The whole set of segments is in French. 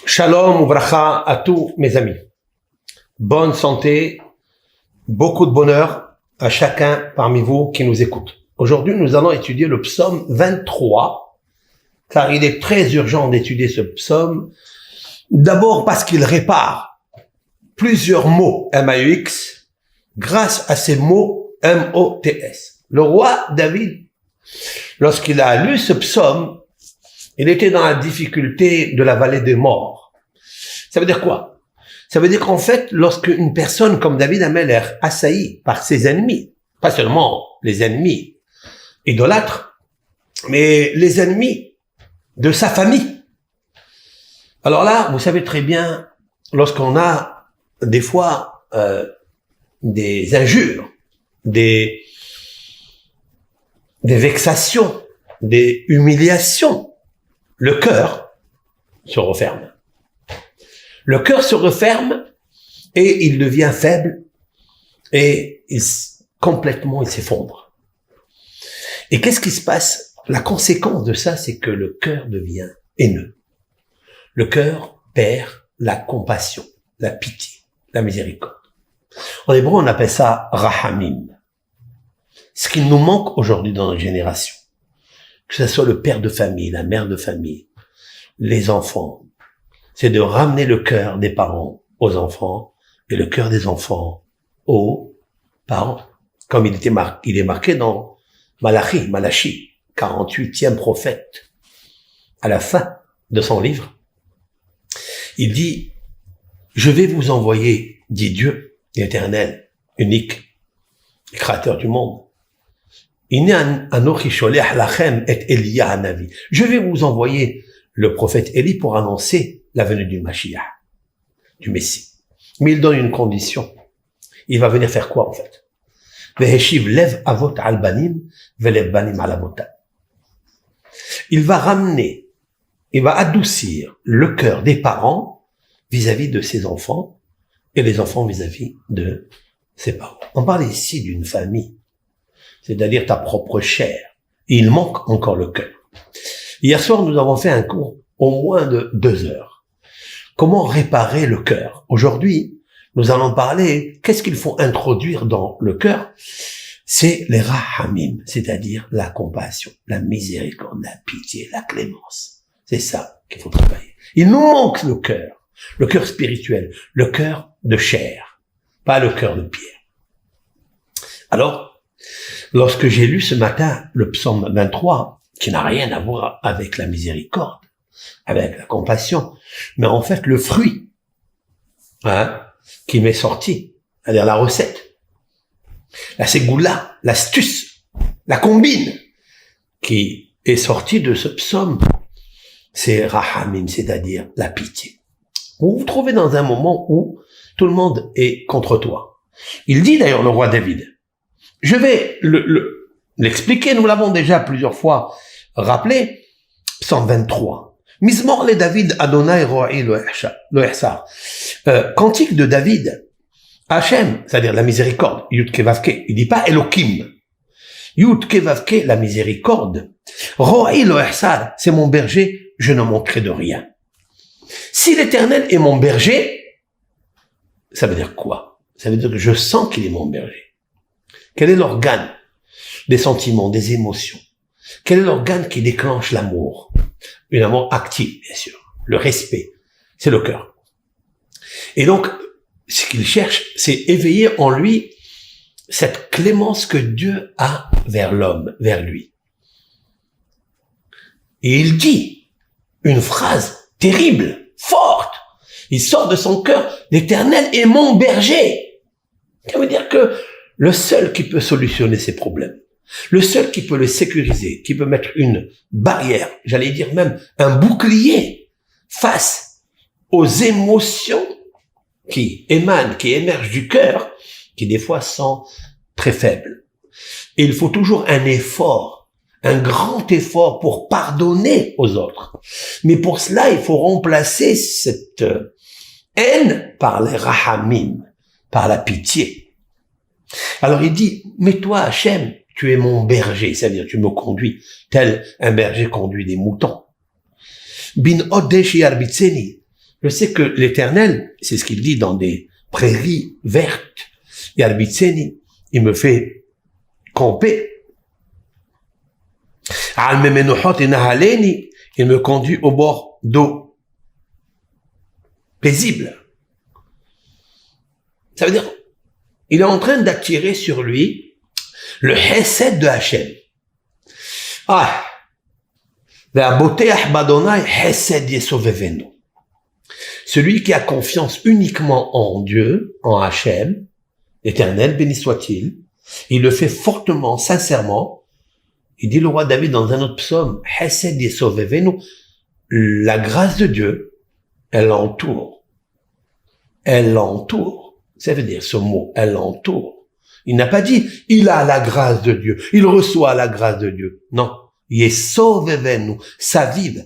Shalom ouvracha à tous mes amis. Bonne santé, beaucoup de bonheur à chacun parmi vous qui nous écoute. Aujourd'hui, nous allons étudier le psaume 23, car il est très urgent d'étudier ce psaume. D'abord parce qu'il répare plusieurs mots M-A-U-X grâce à ces mots M-O-T-S. Le roi David, lorsqu'il a lu ce psaume, il était dans la difficulté de la vallée des morts. Ça veut dire quoi? Ça veut dire qu'en fait, lorsque une personne comme David Amel est assaillie par ses ennemis, pas seulement les ennemis idolâtres, mais les ennemis de sa famille. Alors là, vous savez très bien, lorsqu'on a des fois des injures, des vexations, des humiliations, le cœur se referme. Le cœur se referme et il devient faible et complètement il s'effondre. Et qu'est-ce qui se passe? La conséquence de ça, c'est que le cœur devient haineux. Le cœur perd la compassion, la pitié, la miséricorde. En hébreu, on appelle ça rahamim. Ce qui nous manque aujourd'hui dans notre génération, que ce soit le père de famille, la mère de famille, les enfants, c'est de ramener le cœur des parents aux enfants et le cœur des enfants aux parents. Comme il est marqué dans Malachi, 48e prophète, à la fin de son livre. Il dit, je vais vous envoyer, dit Dieu, l'Éternel, unique, créateur du monde. Je vais vous envoyer le prophète Élie pour annoncer la venue du Mashiach, du Messie. Mais il donne une condition. Il va venir faire quoi en fait? Il va ramener, il va adoucir le cœur des parents vis-à-vis de ses enfants et les enfants vis-à-vis de ses parents. On parle ici d'une famille, c'est-à-dire ta propre chair. Et il manque encore le cœur. Hier soir, nous avons fait un cours au moins de 2 heures. Comment réparer le cœur? Aujourd'hui, nous allons parler, qu'est-ce qu'il faut introduire dans le cœur? C'est les rahamim, c'est-à-dire la compassion, la miséricorde, la pitié, la clémence. C'est ça qu'il faut travailler. Il nous manque le cœur spirituel, le cœur de chair, pas le cœur de pierre. Alors, lorsque j'ai lu ce matin le psaume 23, qui n'a rien à voir avec la miséricorde, avec la compassion, mais en fait le fruit qui m'est sorti, c'est-à-dire la recette, la ségoula, l'astuce, la combine qui est sortie de ce psaume, c'est rahamim, c'est-à-dire la pitié. Vous vous trouvez dans un moment où tout le monde est contre toi. Il dit d'ailleurs le roi David, je vais l'expliquer, nous l'avons déjà plusieurs fois rappelé, psaume 23. Mismor le David Adonai Ro'i lo Ehsar. Cantique de David, Hachem, c'est-à-dire la miséricorde, Yud Kevavke. Il dit pas Elohim. Yud Kevavke, la miséricorde. Ro'i lo Ehsar, c'est mon berger, je ne manquerai de rien. Si l'Éternel est mon berger, ça veut dire quoi? Ça veut dire que je sens qu'il est mon berger. Quel est l'organe des sentiments, des émotions? Quel est l'organe qui déclenche l'amour? Une amour active, bien sûr. Le respect, c'est le cœur. Et donc, ce qu'il cherche, c'est éveiller en lui cette clémence que Dieu a vers l'homme, vers lui. Et il dit une phrase terrible, forte. Il sort de son cœur, l'Éternel est mon berger. Ça veut dire que le seul qui peut solutionner ses problèmes, le seul qui peut le sécuriser, qui peut mettre une barrière, j'allais dire même un bouclier face aux émotions qui émanent, qui émergent du cœur, qui des fois sont très faibles. Et il faut toujours un effort, un grand effort pour pardonner aux autres. Mais pour cela, il faut remplacer cette haine par les rahamim, par la pitié. Alors il dit, mais toi, Hachem, tu es mon berger, c'est-à-dire tu me conduis, tel un berger conduit des moutons. Bin odesh yarbitseni, Je sais que l'Éternel, c'est ce qu'il dit dans des prairies vertes, Yarbitseni, il me fait camper. Al-Memenochot et Nahaleni, il me conduit au bord d'eau paisible. Ça veut dire, il est en train d'attirer sur lui le Hesed de Hachem. Ah, celui qui a confiance uniquement en Dieu, en Hachem, l'Éternel, béni soit-il, il le fait fortement, sincèrement. Il dit le roi David dans un autre psaume, Hesed yesovevenu, la grâce de Dieu, elle l'entoure. Elle l'entoure. Ça veut dire ce mot, elle l'entoure. Il n'a pas dit, il a la grâce de Dieu, il reçoit la grâce de Dieu. Non. Yesovevenu, sa vive,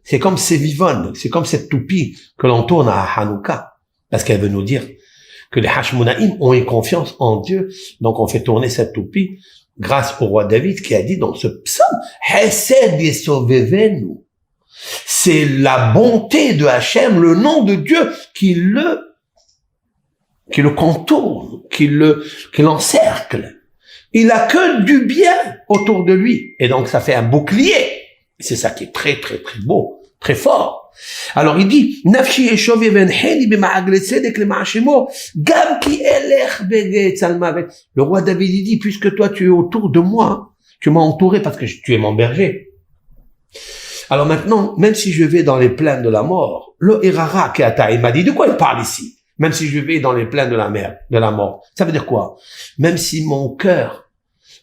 c'est comme ces vivonnes, c'est comme cette toupie que l'on tourne à Hanouka. Parce qu'elle veut nous dire que les Hashmonaïm ont une confiance en Dieu. Donc on fait tourner cette toupie grâce au roi David qui a dit dans ce psaume, Hesed yesovevenu. C'est la bonté de Hachem, le nom de Dieu qui le contourne, qui l'encercle. Il a que du bien autour de lui. Et donc, ça fait un bouclier. C'est ça qui est très, très, très beau, très fort. Alors, il dit, Nafshi eshovi venheni b'ma'agle tzedek lema'ashemo, gam ki elech beget salmavet. Le roi David, il dit, puisque toi, tu es autour de moi, tu m'as entouré parce que tu es mon berger. Alors maintenant, même si je vais dans les plaines de la mort, le Erara Keata, il m'a dit, de quoi il parle ici? Même si je vais dans les plaines de la mer, de la mort. Ça veut dire quoi? Même si mon cœur,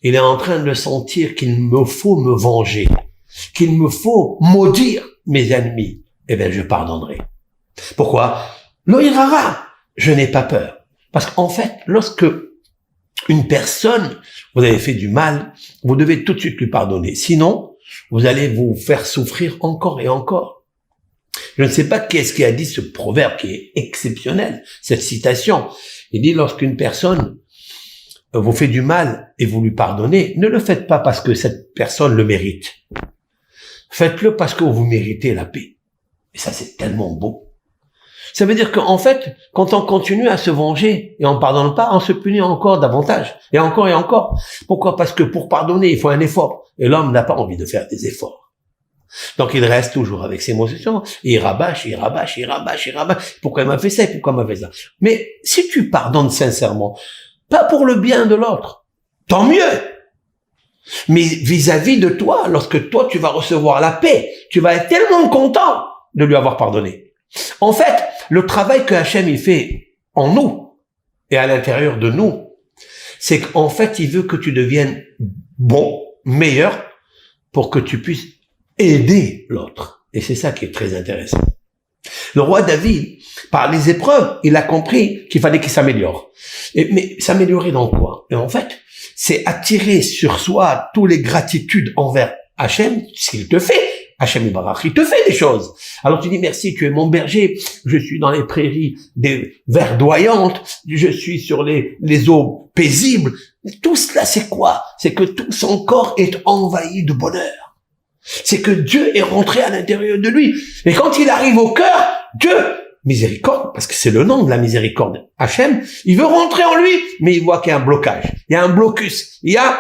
il est en train de sentir qu'il me faut me venger, qu'il me faut maudire mes ennemis, eh bien, je pardonnerai. Pourquoi? L'Oirara, je n'ai pas peur. Parce qu'en fait, lorsque une personne, vous avez fait du mal, vous devez tout de suite lui pardonner. Sinon, vous allez vous faire souffrir encore et encore. Je ne sais pas qui est-ce qui a dit ce proverbe qui est exceptionnel, cette citation. Il dit, lorsqu'une personne vous fait du mal et vous lui pardonnez, ne le faites pas parce que cette personne le mérite. Faites-le parce que vous méritez la paix. Et ça, c'est tellement beau. Ça veut dire qu'en fait, quand on continue à se venger et on ne pardonne pas, on se punit encore davantage. Et encore et encore. Pourquoi? Parce que pour pardonner, il faut un effort. Et l'homme n'a pas envie de faire des efforts. Donc il reste toujours avec ses émotions, il rabâche. Pourquoi il m'a fait ça, pourquoi il m'a fait ça? Mais si tu pardonnes sincèrement, pas pour le bien de l'autre, tant mieux. Mais vis-à-vis de toi, lorsque toi tu vas recevoir la paix, tu vas être tellement content de lui avoir pardonné. En fait, le travail que Hachem il fait en nous et à l'intérieur de nous, c'est qu'en fait il veut que tu deviennes bon, meilleur, pour que tu puisses aider l'autre. Et c'est ça qui est très intéressant. Le roi David, par les épreuves, il a compris qu'il fallait qu'il s'améliore. Mais s'améliorer dans quoi? Et en fait, c'est attirer sur soi toutes les gratitudes envers Hachem, s'il te fait. Hachem Ibarach, il te fait des choses. Alors tu dis merci, tu es mon berger, je suis dans les prairies verdoyantes, je suis sur les eaux paisibles. Tout cela, c'est quoi? C'est que tout son corps est envahi de bonheur. C'est que Dieu est rentré à l'intérieur de lui. Et quand il arrive au cœur, Dieu, miséricorde, parce que c'est le nom de la miséricorde, Hachem, il veut rentrer en lui, mais il voit qu'il y a un blocage, il y a un blocus, il y a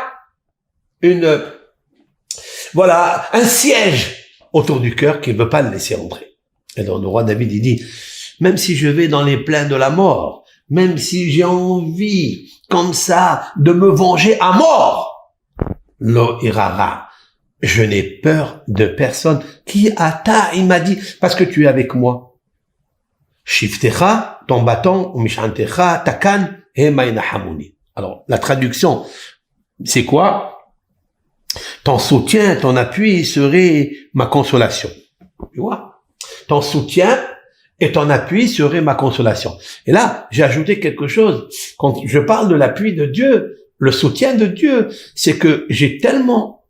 un siège autour du cœur qui ne veut pas le laisser entrer. Et donc le roi David, il dit, même si je vais dans les plaines de la mort, même si j'ai envie, comme ça, de me venger à mort, lo irara, je n'ai peur de personne. Qui ata, il m'a dit, parce que tu es avec moi. Shiftecha, ton bâton, mishantecha, takan, emainahamuni. Alors, la traduction, c'est quoi? Ton soutien, ton appui serait ma consolation. Tu vois? Ton soutien et ton appui serait ma consolation. Et là, j'ai ajouté quelque chose. Quand je parle de l'appui de Dieu, le soutien de Dieu, c'est que j'ai tellement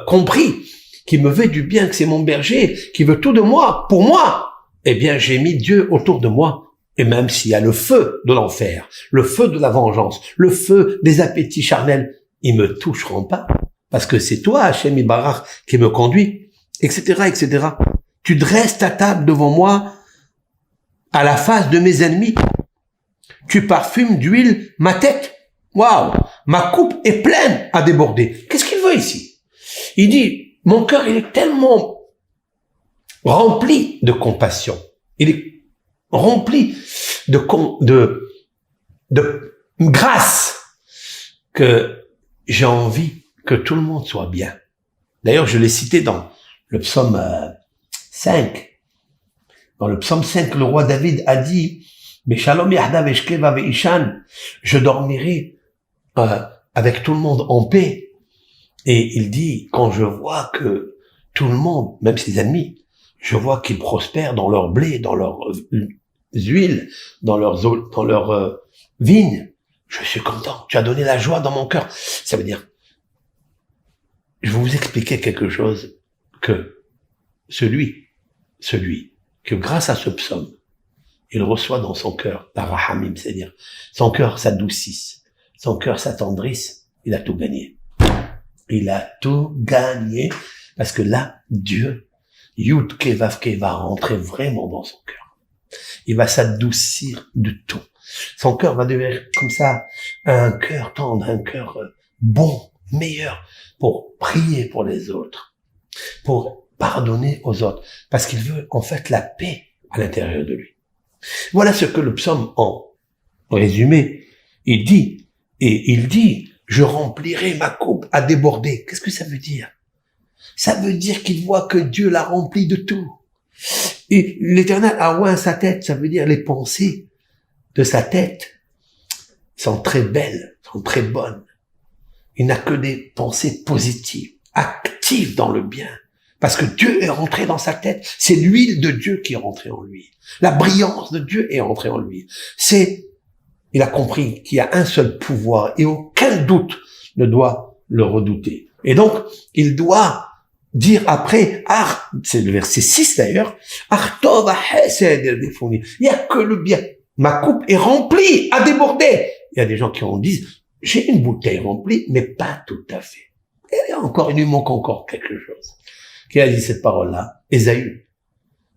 compris qu'il me veut du bien, que c'est mon berger, qui veut tout de moi, pour moi, eh bien, j'ai mis Dieu autour de moi. Et même s'il y a le feu de l'enfer, le feu de la vengeance, le feu des appétits charnels, ils me toucheront pas. Parce que c'est toi, Hachem Ibarach, qui me conduit, etc., etc. Tu dresses ta table devant moi à la face de mes ennemis. Tu parfumes d'huile ma tête. Waouh! Ma coupe est pleine à déborder. Qu'est-ce qu'il veut ici? Il dit, mon cœur, il est tellement rempli de compassion. Il est rempli de grâce que j'ai envie que tout le monde soit bien. D'ailleurs, je l'ai cité dans le psaume 5. Dans le psaume 5, le roi David a dit, je dormirai avec tout le monde en paix. Et il dit, quand je vois que tout le monde, même ses ennemis, je vois qu'ils prospèrent dans leur blé, dans leurs huiles, dans leurs vignes, je suis content. Tu as donné la joie dans mon cœur. Ça veut dire, je vais vous expliquer quelque chose que celui que grâce à ce psaume, il reçoit dans son cœur la rahamim, c'est-à-dire son cœur s'adoucisse, son cœur s'attendrisse, il a tout gagné. Il a tout gagné parce que là, Dieu, Yud Kevavke, va rentrer vraiment dans son cœur. Il va s'adoucir de tout. Son cœur va devenir comme ça un cœur tendre, un cœur bon, meilleur pour prier pour les autres, pour pardonner aux autres, parce qu'il veut en fait la paix à l'intérieur de lui. Voilà ce que le psaume, en résumé, il dit. Et il dit, je remplirai ma coupe à déborder. Qu'est-ce que ça veut dire? Ça veut dire qu'il voit que Dieu l'a rempli de tout. Et l'Éternel a oint sa tête, ça veut dire les pensées de sa tête sont très belles, sont très bonnes. Il n'a que des pensées positives, actives dans le bien. Parce que Dieu est rentré dans sa tête. C'est l'huile de Dieu qui est rentrée en lui. La brillance de Dieu est rentrée en lui. Il a compris qu'il y a un seul pouvoir et aucun doute ne doit le redouter. Et donc, il doit dire après, c'est le verset 6 d'ailleurs, il n'y a que le bien. Ma coupe est remplie à déborder. Il y a des gens qui en disent, j'ai une bouteille remplie, mais pas tout à fait. Et encore, il lui manque encore quelque chose. Qui a dit cette parole-là? Ésaü.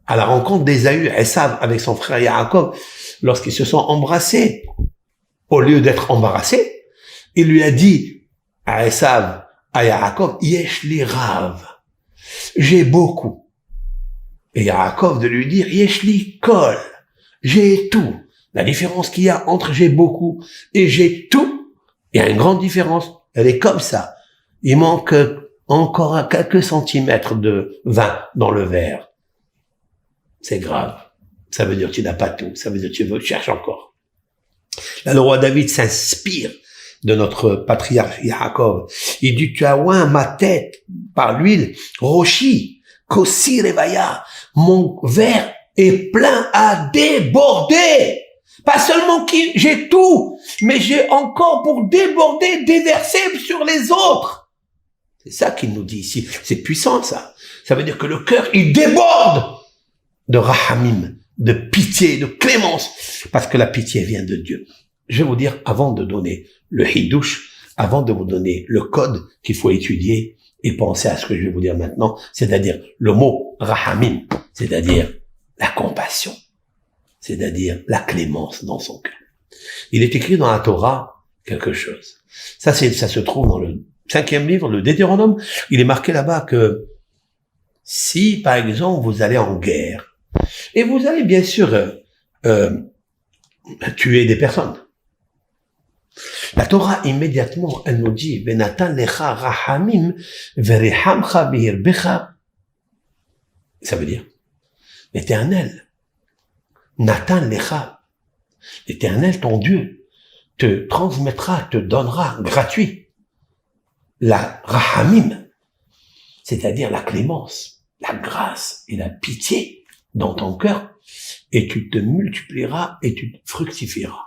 À la rencontre d'Ésaü, Esav avec son frère Yaakov, lorsqu'ils se sont embrassés, au lieu d'être embarrassés, il lui a dit à Esav, à Yaakov, Yesh li rav. J'ai beaucoup. Et Yaakov de lui dire, Yesh li kol. J'ai tout. La différence qu'il y a entre j'ai beaucoup et j'ai tout, il y a une grande différence. Elle est comme ça. Il manque encore quelques centimètres de vin dans le verre. C'est grave. Ça veut dire que tu n'as pas tout. Ça veut dire que tu cherches encore. Là, le roi David s'inspire de notre patriarche Yaakov. Il dit, tu as oint ma tête par l'huile, Roshi, Kossi Revaya. Mon verre est plein à déborder. Pas seulement que j'ai tout, mais j'ai encore pour déborder, déverser sur les autres. C'est ça qu'il nous dit ici. C'est puissant, ça. Ça veut dire que le cœur, il déborde de rahamim, de pitié, de clémence, parce que la pitié vient de Dieu. Je vais vous dire, avant de donner le hidouche, avant de vous donner le code qu'il faut étudier et penser à ce que je vais vous dire maintenant, c'est-à-dire le mot rahamim, c'est-à-dire la compassion, c'est-à-dire la clémence dans son cœur. Il est écrit dans la Torah quelque chose. Ça se trouve dans le 5e livre, le Deutéronome. Il est marqué là-bas que si, par exemple, vous allez en guerre, et vous allez bien sûr tuer des personnes, la Torah immédiatement, elle nous dit, Venatan lecha rahamim verehamcha bihirbecha. Ça veut dire, l'Éternel, Nathan lecha, l'Éternel, ton Dieu, te transmettra, te donnera gratuit la rahamim, c'est-à-dire la clémence, la grâce et la pitié dans ton cœur, et tu te multiplieras et tu fructifieras.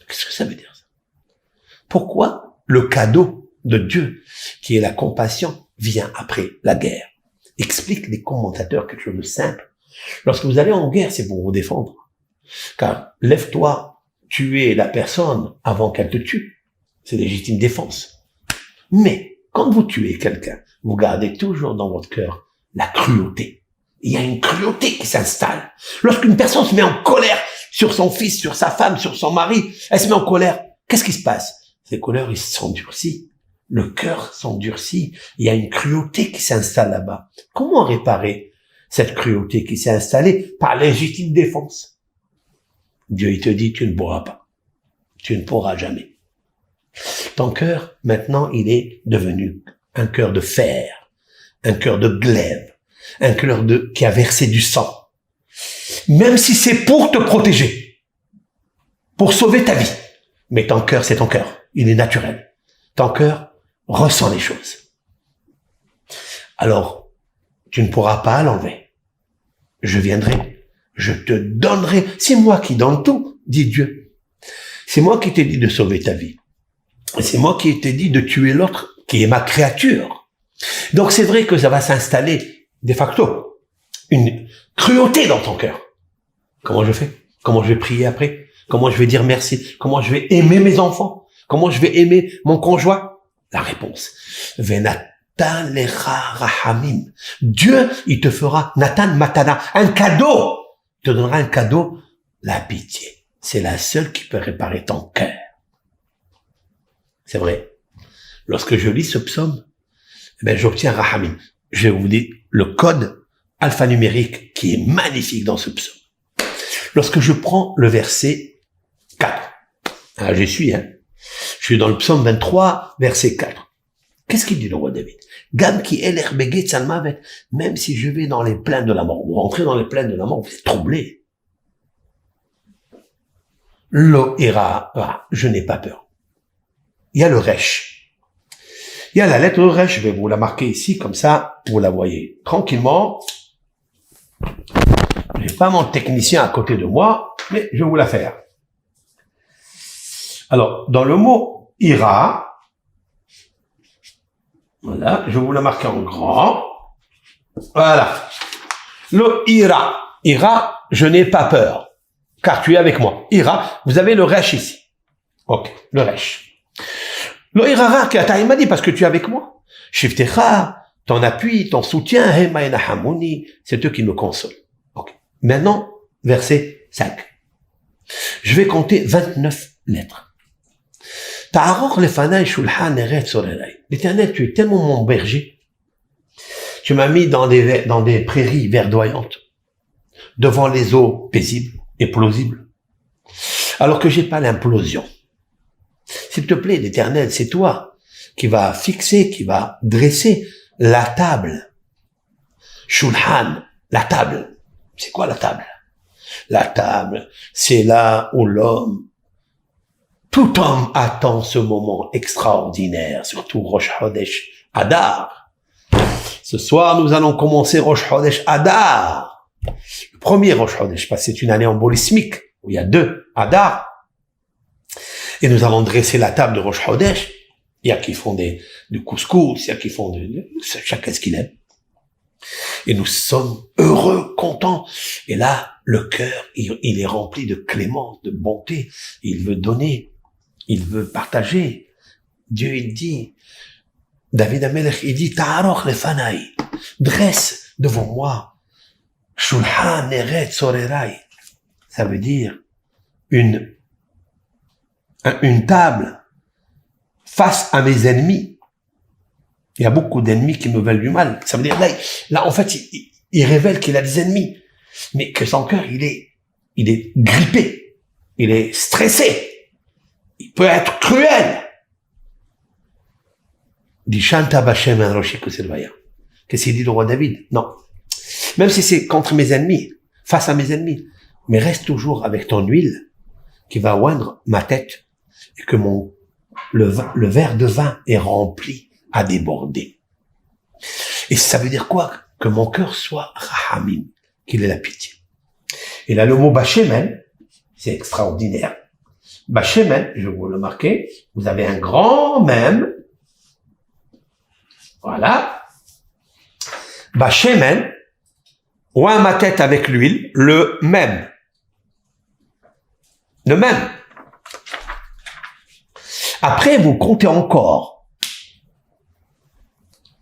Qu'est-ce que ça veut dire, ça? Pourquoi le cadeau de Dieu, qui est la compassion, vient après la guerre? Explique les commentateurs quelque chose de simple. Lorsque vous allez en guerre, c'est pour vous défendre. Car lève-toi, tuer la personne avant qu'elle te tue. C'est légitime défense. Mais quand vous tuez quelqu'un, vous gardez toujours dans votre cœur la cruauté. il y a une cruauté qui s'installe. Lorsqu'une personne se met en colère sur son fils, sur sa femme, sur son mari, elle se met en colère. Qu'est-ce qui se passe? Ces colères, ils s'endurcissent. Le cœur s'endurcit. Il y a une cruauté qui s'installe là-bas. Comment réparer cette cruauté qui s'est installée par légitime défense? Dieu, il te dit, tu ne pourras pas. Tu ne pourras jamais. Ton cœur, maintenant, il est devenu un cœur de fer, un cœur de glaive, un cœur qui a versé du sang. Même si c'est pour te protéger, pour sauver ta vie. Mais ton cœur, c'est ton cœur. Il est naturel. Ton cœur ressent les choses. Alors, tu ne pourras pas l'enlever. Je viendrai, je te donnerai. C'est moi qui donne tout, dit Dieu. C'est moi qui t'ai dit de sauver ta vie. C'est moi qui t'ai dit de tuer l'autre, qui est ma créature. Donc c'est vrai que ça va s'installer, de facto, une cruauté dans ton cœur. Comment je fais? Comment je vais prier après? Comment je vais dire merci? Comment je vais aimer mes enfants? Comment je vais aimer mon conjoint? La réponse. Venatan lecha rahamim. Dieu, il te fera Natan matana, un cadeau. Il te donnera un cadeau, la pitié. C'est la seule qui peut réparer ton cœur. C'est vrai. Lorsque je lis ce psaume, j'obtiens rahamim. Je vais vous dire le code alphanumérique qui est magnifique dans ce psaume. Lorsque je prends le verset 4, j'y suis, je suis dans le psaume 23, verset 4. Qu'est-ce qu'il dit le roi David? Gam ki el erbege tzalmavet, même si je vais dans les plaines de la mort, vous rentrez dans les plaines de la mort, vous êtes troublé. Lo ira, je n'ai pas peur. Il y a le resh. Il y a la lettre resh, je vais vous la marquer ici, comme ça, vous la voyez tranquillement. J'ai pas mon technicien à côté de moi, mais je vais vous la faire. Alors, dans le mot ira, voilà, je vais vous la marquer en grand. Voilà. Le ira. Ira, je n'ai pas peur, car tu es avec moi. Ira, vous avez le resh ici. Ok, le resh. Le ira, il m'a dit, parce que tu es avec moi. Shiftecha, ton appui, ton soutien, c'est eux qui me consolent. Ok. Maintenant, verset 5. Je vais compter 29 lettres. L'Éternel, tu es tellement mon berger. Tu m'as mis dans des prairies verdoyantes, devant les eaux paisibles et plausibles, alors que j'ai pas l'implosion. S'il te plaît, l'Éternel, c'est toi qui va fixer, qui va dresser la table. Shulhan, la table. C'est quoi la table? La table, c'est là où tout homme attend ce moment extraordinaire, surtout Rosh Chodesh Adar. Ce soir, nous allons commencer Rosh Chodesh Adar. Le premier Rosh Chodesh, parce que c'est une année embolismique, où il y a 2 Adar. Et nous allons dresser la table de Rosh Chodesh. Il y a qui font du couscous, il y a qui font chacun ce qu'il aime. Et nous sommes heureux, contents. Et là, le cœur, il est rempli de clémence, de bonté. Il veut donner. Il veut partager. Dieu, il dit, David Amelech, il dit, Ta'aroch lefanai, dresse devant moi, Shulhan eret sorerai. Ça veut dire une table face à mes ennemis. Il y a beaucoup d'ennemis qui me veulent du mal. Ça veut dire, là en fait, il révèle qu'il a des ennemis, mais que son cœur, il est grippé, il est stressé. Il peut être cruel. Dit Shanta Bashem en Roshi Kuselvaya. Qu'est-ce qu'il dit le roi David? Non. Même si c'est contre mes ennemis, face à mes ennemis, mais reste toujours avec ton huile qui va oindre ma tête et que le verre de vin est rempli à déborder. Et ça veut dire quoi? Que mon cœur soit rahamim, qu'il ait la pitié. Et là, le mot Bashemen, c'est extraordinaire. Bashemen, je vais vous le marquer, vous avez un grand mème. Voilà. Bashemen, oint ma tête avec l'huile, le même. Le même. Après, vous comptez encore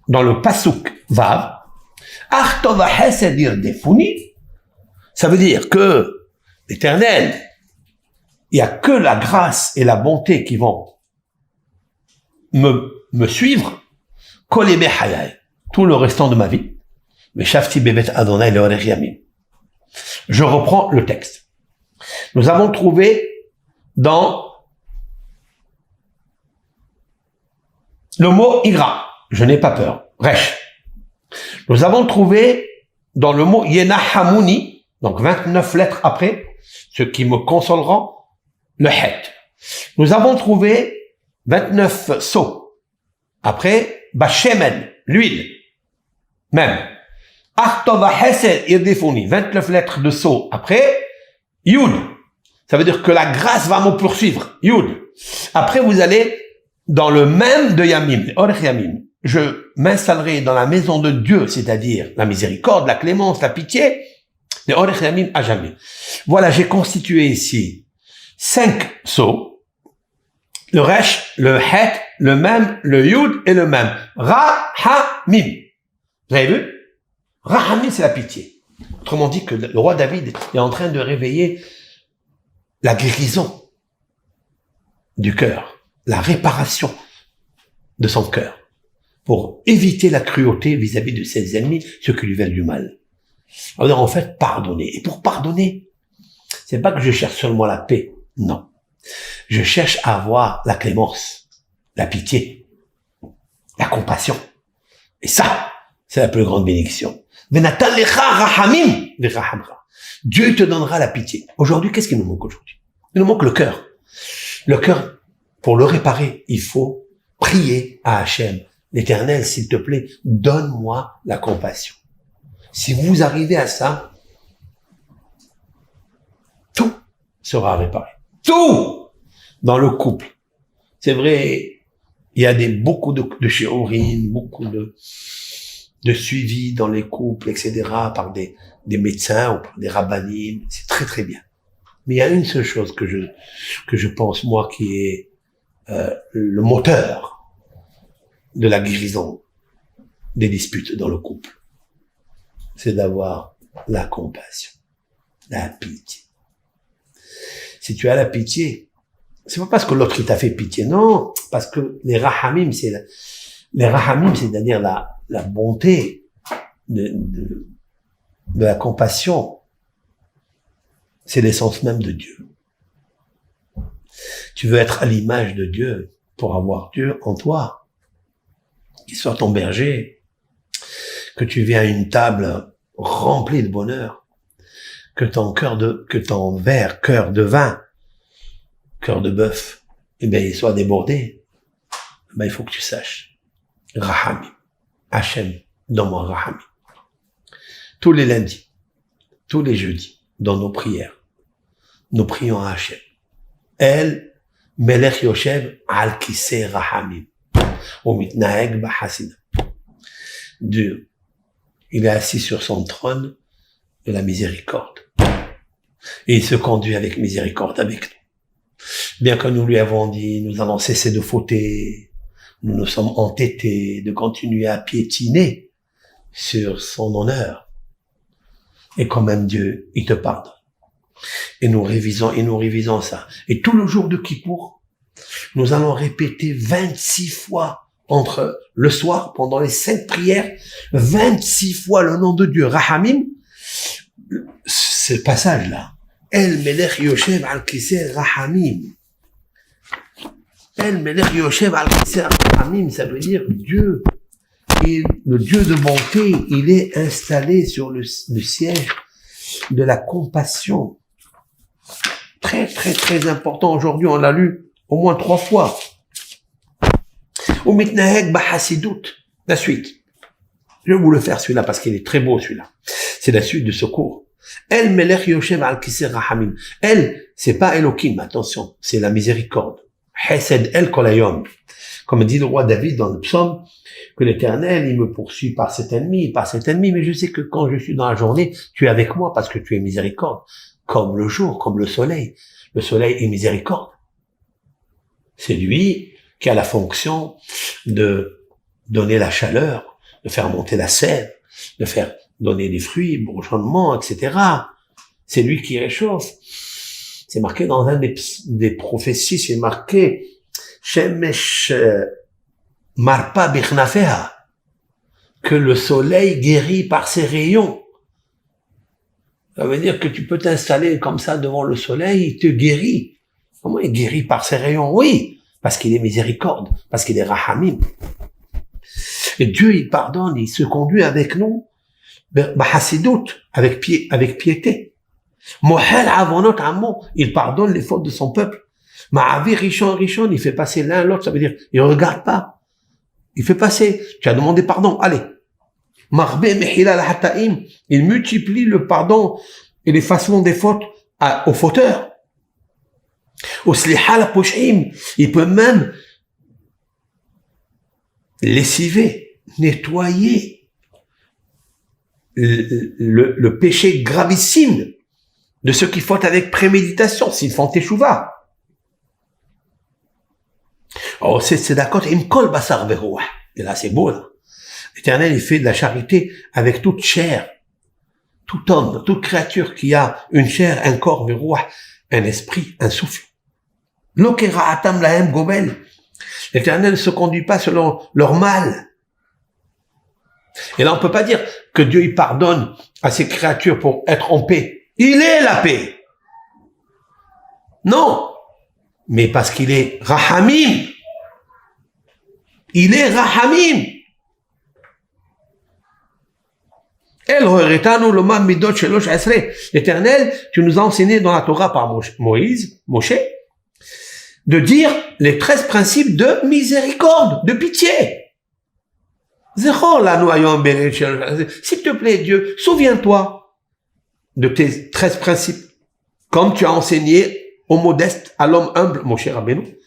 dans le Pasuk Vav, Ça veut dire que l'Éternel, il n'y a que la grâce et la bonté qui vont me suivre, tout le restant de ma vie. Je reprends le texte. Nous avons trouvé dans le mot ira, je n'ai pas peur, resh. Nous avons trouvé dans le mot yenahamuni, donc 29 lettres après, ce qui me consoleront, le het. Nous avons trouvé 29 seaux. Après, bashemen, l'huile. Même. 29 lettres de seaux. Après, yud. Ça veut dire que la grâce va me poursuivre. Yud. Après, vous allez dans le même de Yamim, Orech Yamim. Je m'installerai dans la maison de Dieu, c'est-à-dire la miséricorde, la clémence, la pitié, les Orech Yamim à jamais. Voilà, j'ai constitué ici 5 sceaux. Le Resh, le Het, le Mem, le Yud et le Mem. Rahamim. Vous avez vu? Rahamim, c'est la pitié. Autrement dit que le roi David est en train de réveiller la guérison du cœur, la réparation de son cœur, pour éviter la cruauté vis-à-vis de ses ennemis, ceux qui lui veulent du mal. Alors en fait, pardonner. Et pour pardonner, c'est pas que je cherche seulement la paix, non. Je cherche à avoir la clémence, la pitié, la compassion. Et ça, c'est la plus grande bénédiction. Dieu te donnera la pitié. Aujourd'hui, qu'est-ce qui nous manque aujourd'hui? Il nous manque le cœur. Le cœur, pour le réparer, il faut prier à Hachem. L'Éternel, s'il te plaît, donne-moi la compassion. Si vous arrivez à ça, tout sera réparé. Tout dans le couple. C'est vrai, il y a beaucoup de shiurim, beaucoup de suivi dans les couples, etc., par des médecins ou par des rabbanim. C'est très très bien. Mais il y a une seule chose que je pense, moi, qui est le moteur de la guérison des disputes dans le couple. C'est d'avoir la compassion, la pitié. Si tu as la pitié, c'est pas parce que l'autre il t'a fait pitié, non, parce que les rahamim, c'est-à-dire la bonté de la compassion, c'est l'essence même de Dieu. Tu veux être à l'image de Dieu pour avoir Dieu en toi, qu'il soit ton berger, que tu viens à une table remplie de bonheur, que ton verre, cœur de vin, cœur de bœuf, il soit débordé. Il faut que tu saches. Rahami. Hachem, donne-moi Rahami. Tous les lundis, tous les jeudis, dans nos prières, nous prions à Hachem. El Melech Yoshev al Kiseh Rahamim. Umitnaeg Bahasina. Dieu, il est assis sur son trône de la miséricorde. Et il se conduit avec miséricorde avec nous. Bien que nous lui avons dit, nous avons cessé de fauter, nous nous sommes entêtés de continuer à piétiner sur son honneur. Et quand même Dieu, il te pardonne. Et nous révisons ça. Et tout le jour de Kippour, nous allons répéter 26 fois entre le soir, pendant les 5 prières, 26 fois le nom de Dieu, Rahamim. Ce passage-là, El Melech Yoshev al Kiseh Rahamim. El Melech Yoshev al Kiseh Rahamim, ça veut dire Dieu. Et le Dieu de bonté, il est installé sur le siège de la compassion. Très, très, très important. Aujourd'hui, on l'a lu au moins 3 fois. Umitnahek Bahasidut. La suite. Je vais vous le faire celui-là parce qu'il est très beau celui-là. C'est la suite de ce cours. El Melech Yoshev al Kiseh Rahamim. El, c'est pas Elohim, attention, c'est la miséricorde. Hesed El Kolayom. Comme dit le roi David dans le psaume, que l'Éternel, il me poursuit par cet ennemi, mais je sais que quand je suis dans la journée, tu es avec moi parce que tu es miséricorde. Comme le jour, comme le soleil. Le soleil est miséricorde. C'est lui qui a la fonction de donner la chaleur, de faire monter la sève, de faire donner des fruits, bourgeonnement, etc. C'est lui qui réchauffe. C'est marqué dans un des prophéties, c'est marqué Shemesh Marpa Bichnafeha, que le soleil guérit par ses rayons. Ça veut dire que tu peux t'installer comme ça devant le soleil, il te guérit. Comment il guérit par ses rayons? Oui, parce qu'il est miséricorde, parce qu'il est rahamim. Et Dieu, il pardonne, il se conduit avec nous, bahasidout, avec piété. Mohel avonot ammo, il pardonne les fautes de son peuple. Ma'avi rishon, il fait passer l'un l'autre, ça veut dire, il regarde pas. Il fait passer. Tu as demandé pardon, allez. Marbe mehila al-hataim, il multiplie le pardon et l'effacement des fautes aux fauteurs. Usliha al-pushim, il peut même lessiver, nettoyer le péché gravissime de ceux qui font avec préméditation, s'ils font teshuva. Oh, c'est d'accord, il me colle basar verouah. Et là, c'est beau, là. L'Éternel, il fait de la charité avec toute chair, tout homme, toute créature qui a une chair, un corps, verouah, un esprit, un souffle. L'okera atam lahem gobel. L'Éternel ne se conduit pas selon leur mal. Et là, on peut pas dire que Dieu, il pardonne à ses créatures pour être en paix. Il est la paix. Non. Mais parce qu'il est rahamim. Il est rahamim. L'Éternel, tu nous as enseigné dans la Torah par Moshe, de dire les 13 principes de miséricorde, de pitié. S'il te plaît, Dieu, souviens-toi de tes 13 principes, comme tu as enseigné au modeste, à l'homme humble, Moshe Rabbeinu.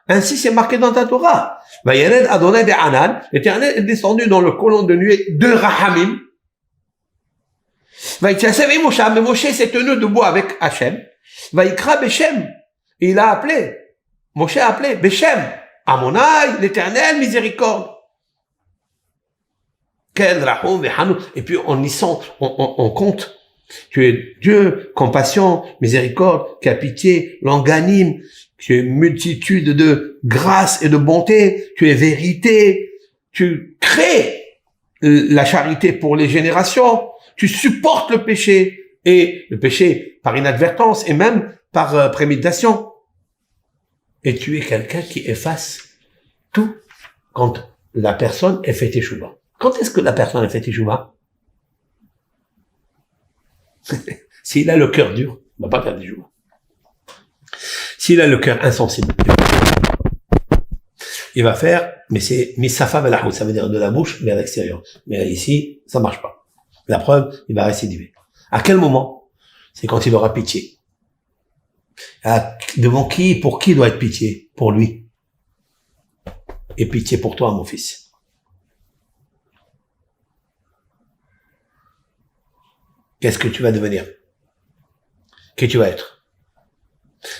Ainsi, c'est marqué dans ta Torah. L'Éternel est descendu dans le colon de nuée de Rahamim. Mais Moshe s'est tenu debout avec Hachem. Et il a appelé. Moshe a appelé Beshem. Amonai, l'Éternel, miséricorde. Et puis on compte. Tu es Dieu, compassion, miséricorde, qui a pitié, longanime. Tu es multitude de grâce et de bonté. Tu es vérité. Tu crées la charité pour les générations. Tu supportes le péché. Et le péché par inadvertance et même par préméditation. Et tu es quelqu'un qui efface tout quand la personne est fait teshuva. Quand est-ce que la personne est fait teshuva? S'il a le cœur dur, il ne va pas faire teshuva. S'il a le cœur insensible, il va faire, mais c'est misafa velahu, ça veut dire de la bouche vers l'extérieur. Mais ici, ça marche pas. La preuve, il va récidiver. À quel moment? C'est quand il aura pitié. Devant qui, pour qui doit être pitié? Pour lui. Et pitié pour toi, mon fils. Qu'est-ce que tu vas devenir? Qui tu vas être?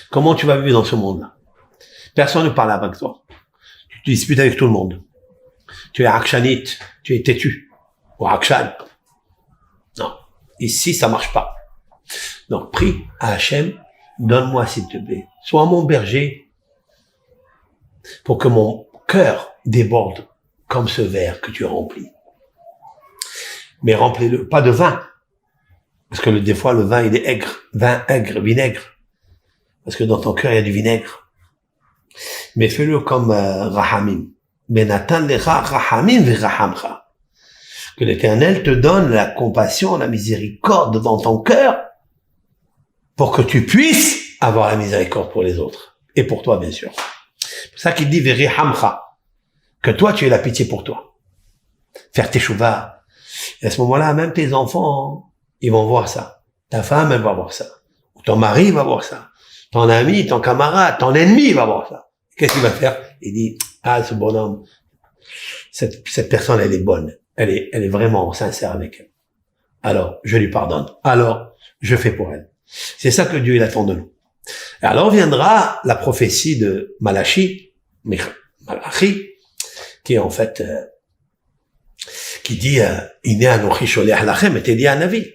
Comment tu vas vivre dans ce monde-là? Personne ne parle avec toi. Tu te disputes avec tout le monde. Tu es akshanite, tu es têtu. Ou akshan. Non. Ici, ça marche pas. Donc, prie à Hachem, donne-moi s'il te plaît. Sois mon berger pour que mon cœur déborde comme ce verre que tu remplis. Mais remplis-le, pas de vin. Parce que des fois, le vin, il est aigre. Vin aigre, vinaigre. Parce que dans ton cœur, il y a du vinaigre. Mais fais-le comme Rahamim. Benatan lecha Rahamim v'Rahamcha. Que l'Éternel te donne la compassion, la miséricorde dans ton cœur pour que tu puisses avoir la miséricorde pour les autres. Et pour toi, bien sûr. C'est pour ça qu'il dit v'Rahamcha. Que toi, tu aies la pitié pour toi. Faire teshuva. Et à ce moment-là, même tes enfants, ils vont voir ça. Ta femme, elle va voir ça. Ou ton mari va voir ça. Ton ami, ton camarade, ton ennemi va voir ça. Qu'est-ce qu'il va faire? Il dit, ah, ce bonhomme, cette personne, elle est bonne. Elle est vraiment sincère avec elle. Alors, je lui pardonne. Alors, je fais pour elle. C'est ça que Dieu, il attend de nous. Et alors viendra la prophétie de Malachi, qui est en fait, qui dit Iné anochi sholech lachem et Eli hanavi.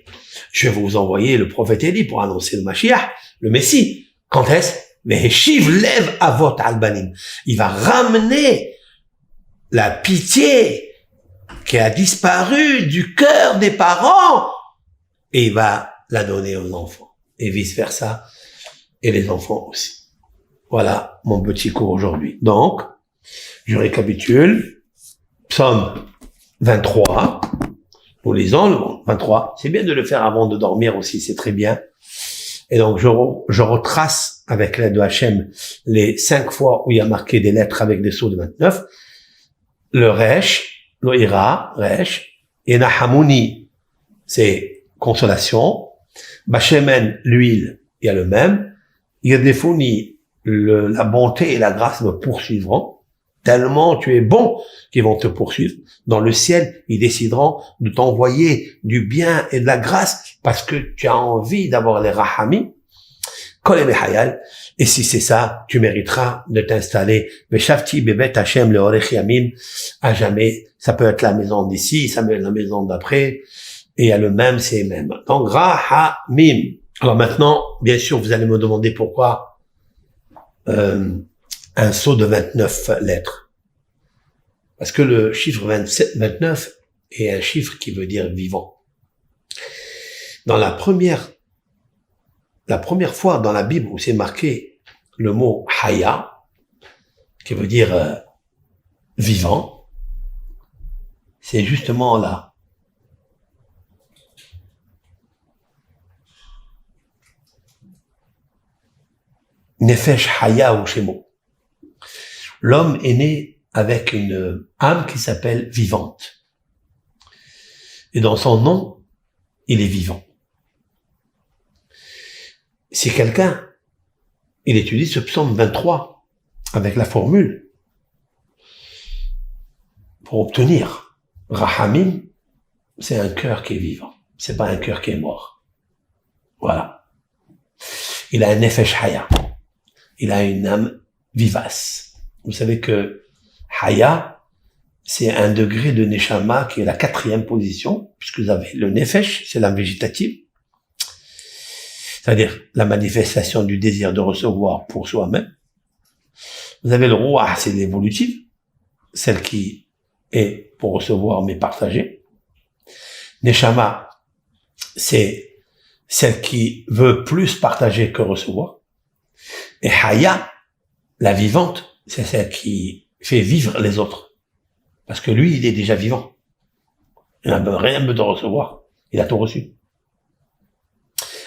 Je vais vous envoyer le prophète Élie pour annoncer le Mashiach, le Messie. Quand est-ce? Veheshiv lev avot albanim. Il va ramener la pitié qui a disparu du cœur des parents et il va la donner aux enfants. Et vice versa. Et les enfants aussi. Voilà mon petit cours aujourd'hui. Donc, je récapitule. Psaume 23. Nous lisons le 23. C'est bien de le faire avant de dormir aussi, c'est très bien. Et donc, je retrace avec l'aide de Hachem les 5 fois où il y a marqué des lettres avec des sceaux de 29. Le Resh, le Ira, Resh. Et Nahamouni, c'est consolation. Bachemen, l'huile, il y a le même. Yadefuni, la bonté et la grâce me poursuivront. Tellement tu es bon qu'ils vont te poursuivre. Dans le ciel, ils décideront de t'envoyer du bien et de la grâce parce que tu as envie d'avoir les rahamim. Kol hayal. Et si c'est ça, tu mériteras de t'installer. Beshavti bebet Hashem leorech yamim. À jamais. Ça peut être la maison d'ici, ça peut être la maison d'après. Et il y a le même, c'est même. Donc, rahamim. Alors maintenant, bien sûr, vous allez me demander pourquoi un sceau de 29 lettres. Parce que le chiffre 29 est un chiffre qui veut dire vivant. Dans la première fois dans la Bible où c'est marqué le mot haya, qui veut dire vivant, c'est justement là. Nefesh haya ou shemo. L'homme est né avec une âme qui s'appelle vivante. Et dans son nom, il est vivant. Si quelqu'un, il étudie ce psaume 23 avec la formule pour obtenir Rahamim, c'est un cœur qui est vivant. C'est pas un cœur qui est mort. Voilà. Il a un nefesh haya. Il a une âme vivace. Vous savez que haya, c'est un degré de neshama qui est la 4e position, puisque vous avez le nefesh, c'est l'âme végétative. C'est-à-dire la manifestation du désir de recevoir pour soi-même. Vous avez le ruah, c'est l'évolutive, celle qui est pour recevoir mais partager. Neshama, c'est celle qui veut plus partager que recevoir. Et haya, la vivante, c'est celle qui fait vivre les autres. Parce que lui, il est déjà vivant. Il n'a rien de recevoir. Il a tout reçu.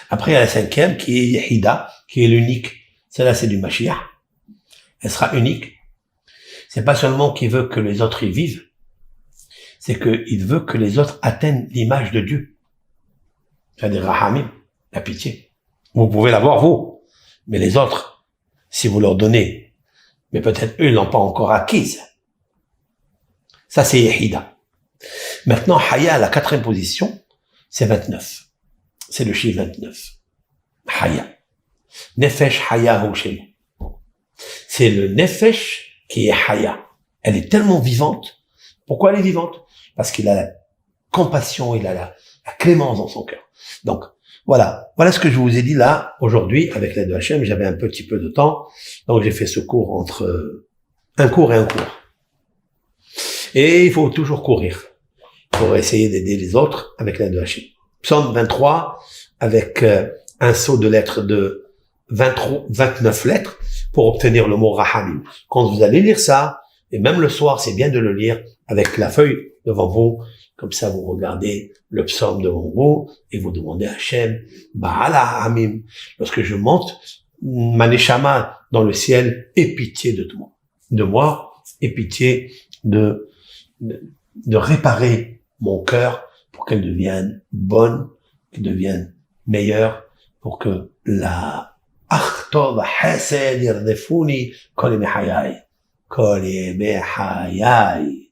Après, il y a la 5e qui est Yehida, qui est l'unique. Celle-là, c'est du Mashiach. Elle sera unique. C'est pas seulement qu'il veut que les autres y vivent, c'est qu'il veut que les autres atteignent l'image de Dieu. C'est-à-dire Rahamim, la pitié. Vous pouvez l'avoir, vous. Mais les autres, si vous leur donnez, mais peut-être eux, ils l'ont pas encore acquise. Ça, c'est Yehida. Maintenant, Haya, la 4e position, c'est 29. C'est le chiffre 29. Haya. Nefesh Haya Hoshemo. C'est le Nefesh qui est Haya. Elle est tellement vivante. Pourquoi elle est vivante? Parce qu'il a la compassion, il a la clémence dans son cœur. Donc, voilà ce que je vous ai dit là, aujourd'hui, avec l'aide de Hachem. J'avais un petit peu de temps, donc j'ai fait ce cours entre un cours et un cours. Et il faut toujours courir pour essayer d'aider les autres avec l'aide de Hachem. Psaume 23, avec un sceau de lettres de 29 lettres, pour obtenir le mot Rahamim. Quand vous allez lire ça, et même le soir, c'est bien de le lire avec la feuille devant vous. Comme ça, vous regardez le psaume devant vous et vous demandez à Hachem, Ba'ala Hamim. Lorsque je monte, ma neshama dans le ciel, aie pitié de moi, aie pitié de réparer mon cœur pour qu'elle devienne bonne, qu'elle devienne meilleure, pour que la Achtov Hesed Yardefuni Kol Yemei Hayai. Kol Yemei Hayai.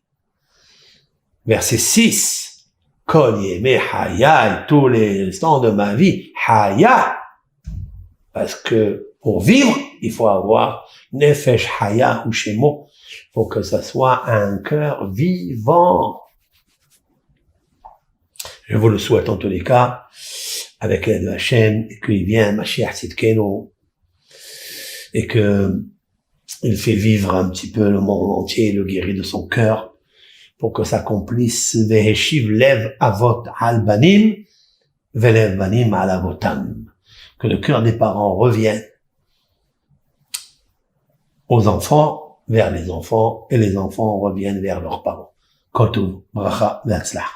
Verset 6. Kol Yemei Hayai. Tous les instants de ma vie. Haya. Parce que pour vivre, il faut avoir Nefesh Haya ou Shemo. Il faut que ça soit un cœur vivant. Je vous le souhaite en tous les cas, avec l'aide de Hachem, et qu'il vient, Mashiach Tzidkenu, et que il fait vivre un petit peu le monde entier, le guérit de son cœur, pour que s'accomplisse Veheshiv Lev Avot Al Banim, Velev Banim Al Avotam. Que le cœur des parents revienne aux enfants, vers les enfants, et les enfants reviennent vers leurs parents. Kotuv, bracha, ve'atzlach.